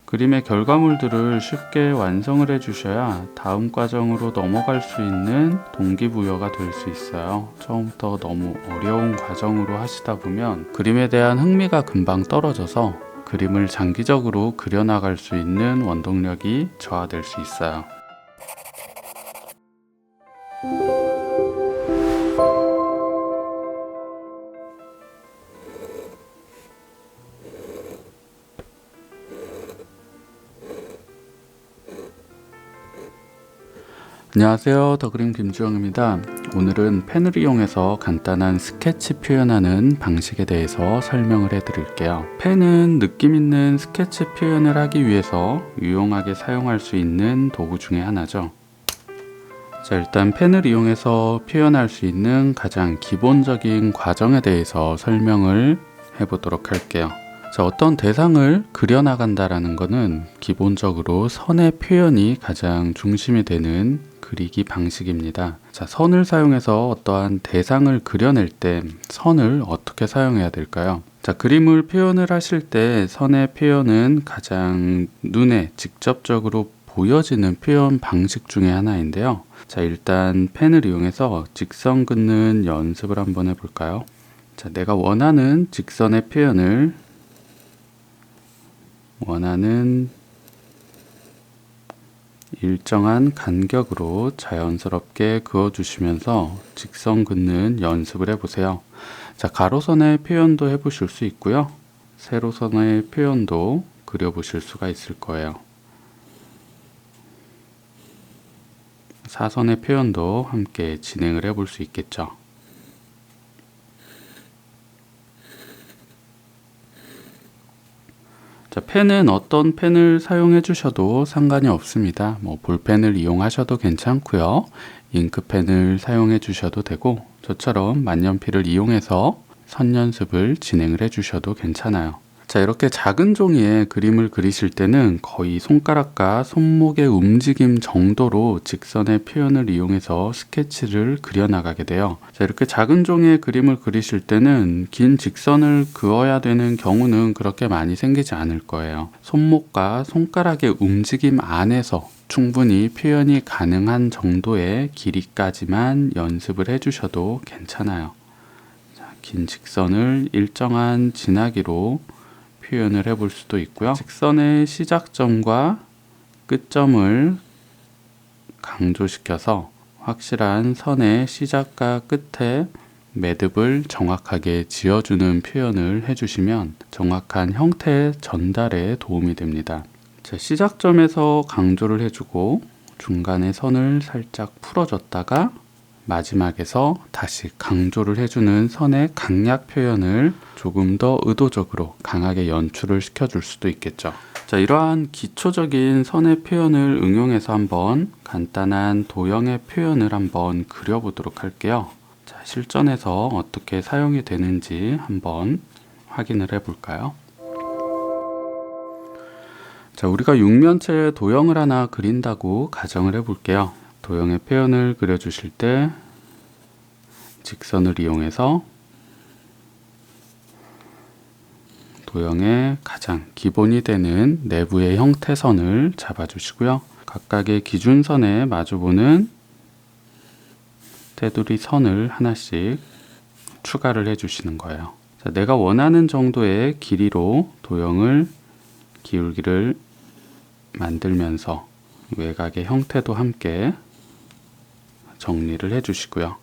그림의 결과물들을 쉽게 완성을 해주셔야 다음 과정으로 넘어갈 수 있는 동기부여가 될 수 있어요. 처음부터 너무 어려운 과정으로 하시다 보면 그림에 대한 흥미가 금방 떨어져서 그림을 장기적으로 그려나갈 수 있는 원동력이 저하될 수 있어요. 안녕하세요, 더그림 김주영입니다. 오늘은 펜을 이용해서 간단한 스케치 표현하는 방식에 대해서 설명을 해드릴게요. 펜은 느낌 있는 스케치 표현을 하기 위해서 유용하게 사용할 수 있는 도구 중에 하나죠. 자, 일단 펜을 이용해서 표현할 수 있는 가장 기본적인 과정에 대해서 설명을 해보도록 할게요. 자, 어떤 대상을 그려나간다라는 것은 기본적으로 선의 표현이 가장 중심이 되는 그리기 방식입니다. 자, 선을 사용해서 어떠한 대상을 그려낼 때 선을 어떻게 사용해야 될까요? 자, 그림을 표현을 하실 때 선의 표현은 가장 눈에 직접적으로 보여지는 표현 방식 중에 하나인데요. 자, 일단 펜을 이용해서 직선 긋는 연습을 한번 해볼까요? 자, 내가 원하는 직선의 표현을 원하는 일정한 간격으로 자연스럽게 그어주시면서 직선 긋는 연습을 해보세요. 자, 가로선의 표현도 해보실 수 있고요. 세로선의 표현도 그려보실 수가 있을 거예요. 사선의 표현도 함께 진행을 해볼 수 있겠죠. 자, 펜은 어떤 펜을 사용해 주셔도 상관이 없습니다. 볼펜을 이용하셔도 괜찮고요. 잉크펜을 사용해 주셔도 되고, 저처럼 만년필을 이용해서 선 연습을 진행을 해 주셔도 괜찮아요. 자, 이렇게 작은 종이에 그림을 그리실 때는 거의 손가락과 손목의 움직임 정도로 직선의 표현을 이용해서 스케치를 그려나가게 돼요. 자, 이렇게 작은 종이에 그림을 그리실 때는 긴 직선을 그어야 되는 경우는 그렇게 많이 생기지 않을 거예요. 손목과 손가락의 움직임 안에서 충분히 표현이 가능한 정도의 길이까지만 연습을 해주셔도 괜찮아요. 자, 긴 직선을 일정한 진하기로 표현을 해볼 수도 있고요. 직선의 시작점과 끝점을 강조시켜서 확실한 선의 시작과 끝에 매듭을 정확하게 지어주는 표현을 해주시면 정확한 형태 전달에 도움이 됩니다. 자, 시작점에서 강조를 해주고 중간에 선을 살짝 풀어줬다가 마지막에서 다시 강조를 해주는 선의 강약 표현을 조금 더 의도적으로 강하게 연출을 시켜줄 수도 있겠죠. 자, 이러한 기초적인 선의 표현을 응용해서 한번 간단한 도형의 표현을 한번 그려보도록 할게요. 자, 실전에서 어떻게 사용이 되는지 한번 확인을 해볼까요? 자, 우리가 육면체 도형을 하나 그린다고 가정을 해볼게요. 도형의 표현을 그려주실 때 직선을 이용해서 도형의 가장 기본이 되는 내부의 형태선을 잡아주시고요. 각각의 기준선에 마주보는 테두리 선을 하나씩 추가를 해주시는 거예요. 자, 내가 원하는 정도의 길이로 도형을 기울기를 만들면서 외곽의 형태도 함께 정리를 해주시고요.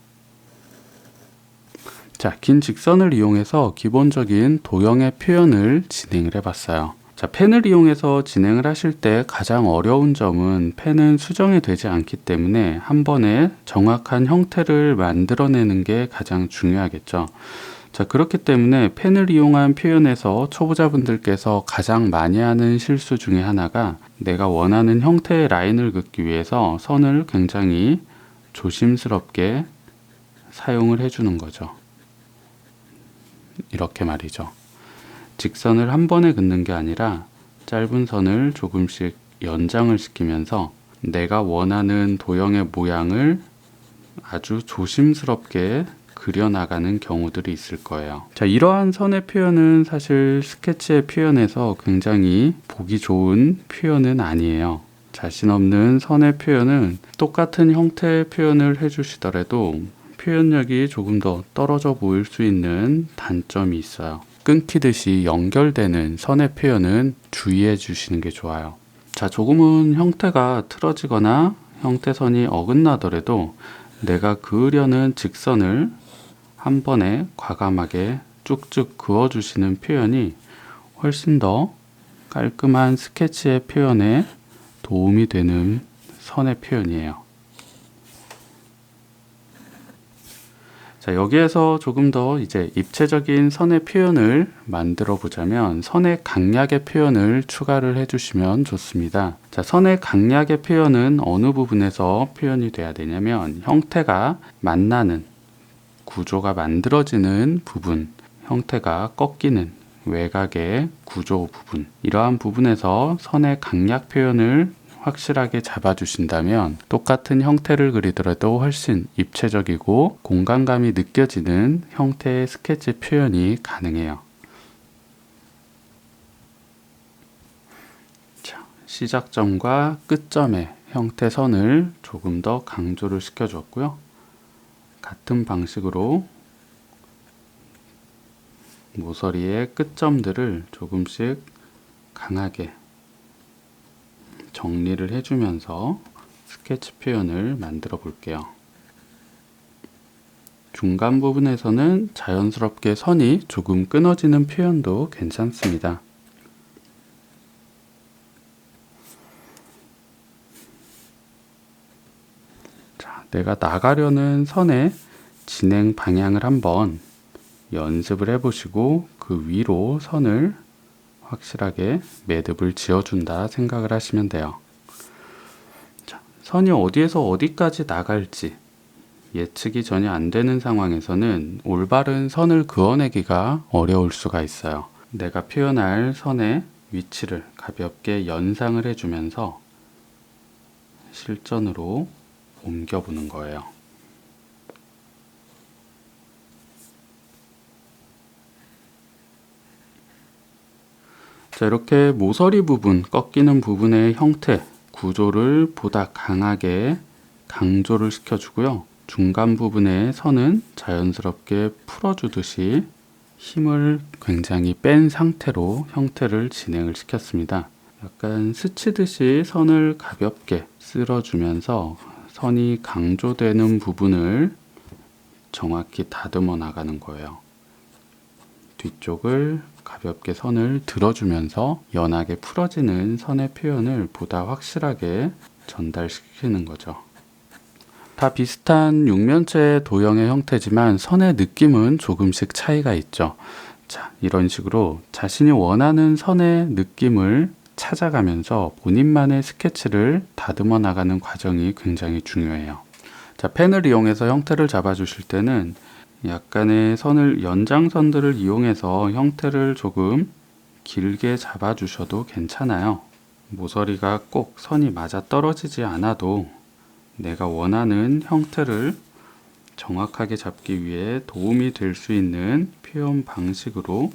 자, 긴 직선을 이용해서 기본적인 도형의 표현을 진행을 해봤어요. 자, 펜을 이용해서 진행을 하실 때 가장 어려운 점은 펜은 수정이 되지 않기 때문에 한 번에 정확한 형태를 만들어내는 게 가장 중요하겠죠. 자, 그렇기 때문에 펜을 이용한 표현에서 초보자분들께서 가장 많이 하는 실수 중에 하나가 내가 원하는 형태의 라인을 긋기 위해서 선을 굉장히 조심스럽게 사용을 해주는 거죠. 이렇게 말이죠. 직선을 한 번에 긋는 게 아니라 짧은 선을 조금씩 연장을 시키면서 내가 원하는 도형의 모양을 아주 조심스럽게 그려나가는 경우들이 있을 거예요. 자, 이러한 선의 표현은 사실 스케치의 표현에서 굉장히 보기 좋은 표현은 아니에요. 자신 없는 선의 표현은 똑같은 형태의 표현을 해주시더라도 표현력이 조금 더 떨어져 보일 수 있는 단점이 있어요. 끊기듯이 연결되는 선의 표현은 주의해 주시는 게 좋아요. 자, 조금은 형태가 틀어지거나 형태선이 어긋나더라도 내가 그으려는 직선을 한 번에 과감하게 쭉쭉 그어주시는 표현이 훨씬 더 깔끔한 스케치의 표현에 도움이 되는 선의 표현이에요. 자, 여기에서 조금 더 이제 입체적인 선의 표현을 만들어 보자면 선의 강약의 표현을 추가를 해주시면 좋습니다. 자, 선의 강약의 표현은 어느 부분에서 표현이 돼야 되냐면 형태가 만나는 구조가 만들어지는 부분, 형태가 꺾이는 외곽의 구조 부분, 이러한 부분에서 선의 강약 표현을 확실하게 잡아주신다면 똑같은 형태를 그리더라도 훨씬 입체적이고 공간감이 느껴지는 형태의 스케치 표현이 가능해요. 자, 시작점과 끝점의 형태선을 조금 더 강조를 시켜줬고요. 같은 방식으로 모서리의 끝점들을 조금씩 강하게 정리를 해주면서 스케치 표현을 만들어 볼게요. 중간 부분에서는 자연스럽게 선이 조금 끊어지는 표현도 괜찮습니다. 자, 내가 나가려는 선의 진행 방향을 한번 연습을 해보시고 그 위로 선을 확실하게 매듭을 지어준다 생각을 하시면 돼요. 자, 선이 어디에서 어디까지 나갈지 예측이 전혀 안 되는 상황에서는 올바른 선을 그어내기가 어려울 수가 있어요. 내가 표현할 선의 위치를 가볍게 연상을 해주면서 실전으로 옮겨보는 거예요. 자, 이렇게 모서리 부분, 꺾이는 부분의 형태, 구조를 보다 강하게 강조를 시켜주고요. 중간 부분의 선은 자연스럽게 풀어주듯이 힘을 굉장히 뺀 상태로 형태를 진행을 시켰습니다. 약간 스치듯이 선을 가볍게 쓸어주면서 선이 강조되는 부분을 정확히 다듬어 나가는 거예요. 뒤쪽을 가볍게 선을 들어주면서 연하게 풀어지는 선의 표현을 보다 확실하게 전달시키는 거죠. 다 비슷한 육면체 도형의 형태지만 선의 느낌은 조금씩 차이가 있죠. 자, 이런 식으로 자신이 원하는 선의 느낌을 찾아가면서 본인만의 스케치를 다듬어 나가는 과정이 굉장히 중요해요. 자, 펜을 이용해서 형태를 잡아주실 때는 약간의 선을 연장선들을 이용해서 형태를 조금 길게 잡아주셔도 괜찮아요. 모서리가 꼭 선이 맞아 떨어지지 않아도 내가 원하는 형태를 정확하게 잡기 위해 도움이 될 수 있는 표현 방식으로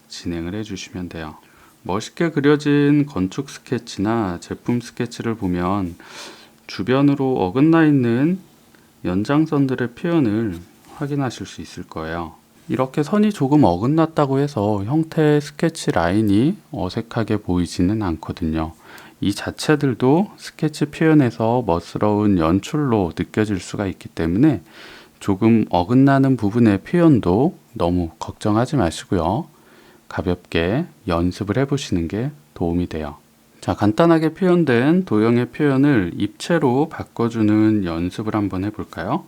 진행을 해주시면 돼요. 멋있게 그려진 건축 스케치나 제품 스케치를 보면 주변으로 어긋나 있는 연장선들의 표현을 확인하실 수 있을 거예요. 이렇게 선이 조금 어긋났다고 해서 형태의 스케치 라인이 어색하게 보이지는 않거든요. 이 자체들도 스케치 표현에서 멋스러운 연출로 느껴질 수가 있기 때문에 조금 어긋나는 부분의 표현도 너무 걱정하지 마시고요. 가볍게 연습을 해보시는 게 도움이 돼요. 자, 간단하게 표현된 도형의 표현을 입체로 바꿔주는 연습을 한번 해볼까요?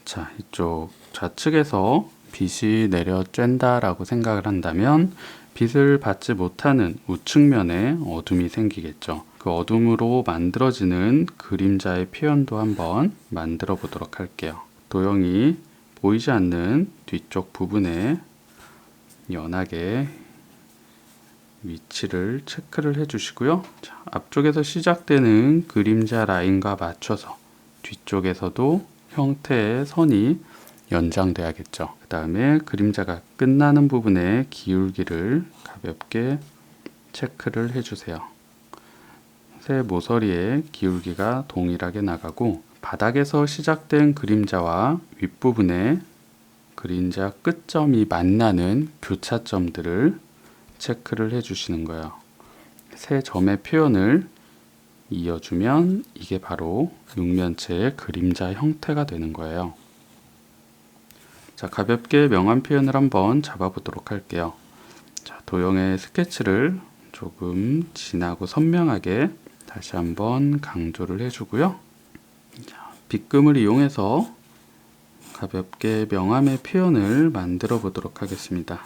자, 이쪽 좌측에서 빛이 내려 쬐다 라고 생각을 한다면 빛을 받지 못하는 우측면에 어둠이 생기겠죠. 그 어둠으로 만들어지는 그림자의 표현도 한번 만들어 보도록 할게요. 도형이 보이지 않는 뒤쪽 부분에 연하게 위치를 체크를 해 주시고요. 자, 앞쪽에서 시작되는 그림자 라인과 맞춰서 뒤쪽에서도 형태의 선이 연장돼야겠죠. 그 다음에 그림자가 끝나는 부분에 기울기를 가볍게 체크를 해주세요. 새 모서리의 기울기가 동일하게 나가고, 바닥에서 시작된 그림자와 윗부분에 그림자 끝점이 만나는 교차점들을 체크를 해주시는 거예요. 새 점의 표현을 이어주면 이게 바로 육면체의 그림자 형태가 되는 거예요. 자, 가볍게 명암 표현을 한번 잡아보도록 할게요. 자, 도형의 스케치를 조금 진하고 선명하게 다시 한번 강조를 해주고요. 자, 빗금을 이용해서 가볍게 명암의 표현을 만들어 보도록 하겠습니다.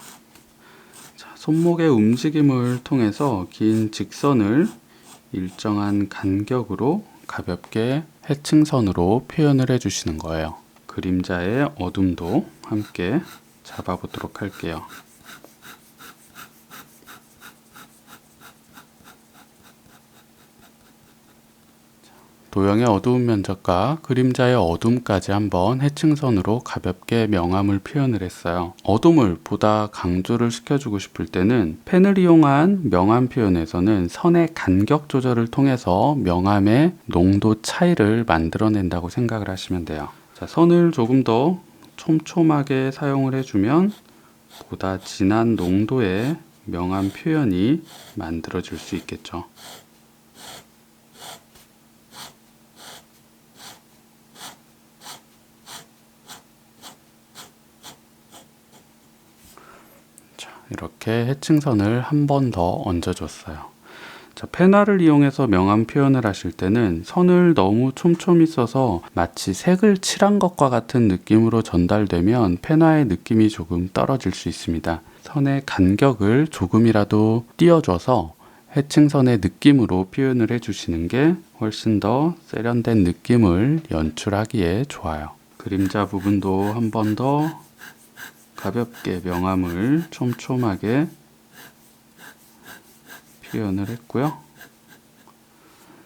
자, 손목의 움직임을 통해서 긴 직선을 일정한 간격으로 가볍게 해층선으로 표현을 해주시는 거예요. 그림자의 어둠도 함께 잡아보도록 할게요. 도형의 어두운 면적과 그림자의 어둠까지 한번 해층선으로 가볍게 명암을 표현을 했어요. 어둠을 보다 강조를 시켜주고 싶을 때는 펜을 이용한 명암 표현에서는 선의 간격 조절을 통해서 명암의 농도 차이를 만들어낸다고 생각을 하시면 돼요. 자, 선을 조금 더 촘촘하게 사용을 해주면 보다 진한 농도의 명암 표현이 만들어질 수 있겠죠. 이렇게 해층선을 한 번 더 얹어줬어요. 자, 페나를 이용해서 명암 표현을 하실 때는 선을 너무 촘촘히 써서 마치 색을 칠한 것과 같은 느낌으로 전달되면 페나의 느낌이 조금 떨어질 수 있습니다. 선의 간격을 조금이라도 띄워줘서 해층선의 느낌으로 표현을 해주시는 게 훨씬 더 세련된 느낌을 연출하기에 좋아요. 그림자 부분도 한 번 더 가볍게 명암을 촘촘하게 표현을 했고요.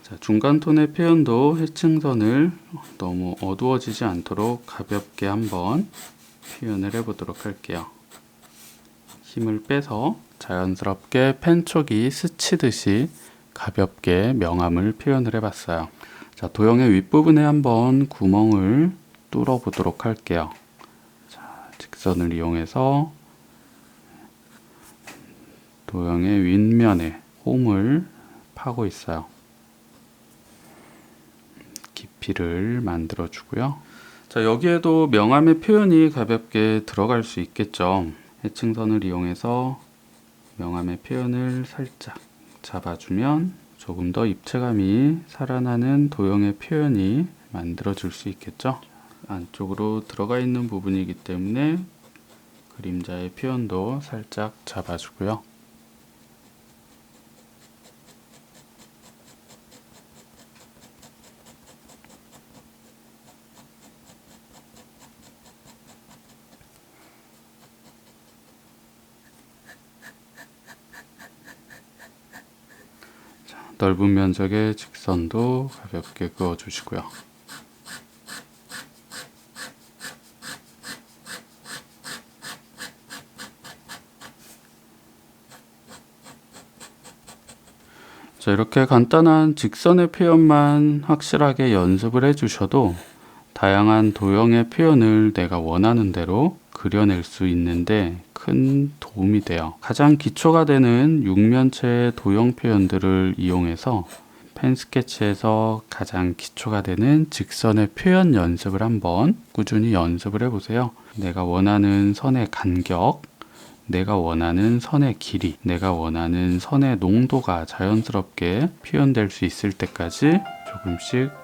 자, 중간 톤의 표현도 해층선을 너무 어두워지지 않도록 가볍게 한번 표현을 해보도록 할게요. 힘을 빼서 자연스럽게 펜촉이 스치듯이 가볍게 명암을 표현을 해봤어요. 자, 도형의 윗부분에 한번 구멍을 뚫어 보도록 할게요. 직선을 이용해서 도형의 윗면에 홈을 파고 있어요. 깊이를 만들어 주고요. 자, 여기에도 명암의 표현이 가볍게 들어갈 수 있겠죠. 해층선을 이용해서 명암의 표현을 살짝 잡아주면 조금 더 입체감이 살아나는 도형의 표현이 만들어 줄 수 있겠죠. 안쪽으로 들어가 있는 부분이기 때문에 그림자의 표현도 살짝 잡아주고요. 자, 넓은 면적의 직선도 가볍게 그어주시고요. 자, 이렇게 간단한 직선의 표현만 확실하게 연습을 해주셔도 다양한 도형의 표현을 내가 원하는 대로 그려낼 수 있는데 큰 도움이 돼요. 가장 기초가 되는 육면체의 도형 표현들을 이용해서 펜 스케치에서 가장 기초가 되는 직선의 표현 연습을 한번 꾸준히 연습을 해보세요. 내가 원하는 선의 간격, 내가 원하는 선의 길이, 내가 원하는 선의 농도가 자연스럽게 표현될 수 있을 때까지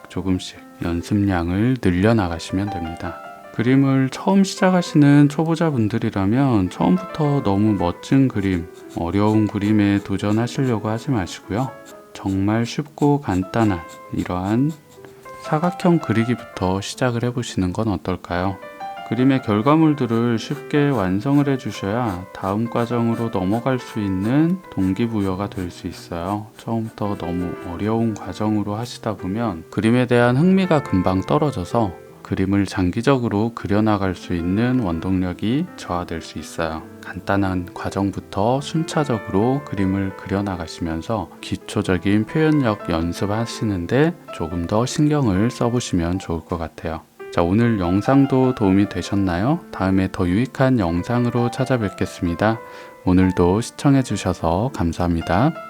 조금씩 연습량을 늘려나가시면 됩니다. 그림을 처음 시작하시는 초보자분들이라면 처음부터 너무 멋진 그림, 어려운 그림에 도전하시려고 하지 마시고요. 정말 쉽고 간단한 이러한 사각형 그리기부터 시작을 해보시는 건 어떨까요? 그림의 결과물들을 쉽게 완성을 해주셔야 다음 과정으로 넘어갈 수 있는 동기부여가 될 수 있어요. 처음부터 너무 어려운 과정으로 하시다 보면 그림에 대한 흥미가 금방 떨어져서 그림을 장기적으로 그려나갈 수 있는 원동력이 저하될 수 있어요. 간단한 과정부터 순차적으로 그림을 그려나가시면서 기초적인 표현력 연습하시는데 조금 더 신경을 써보시면 좋을 것 같아요. 자, 오늘 영상도 도움이 되셨나요? 다음에 더 유익한 영상으로 찾아뵙겠습니다. 오늘도 시청해주셔서 감사합니다.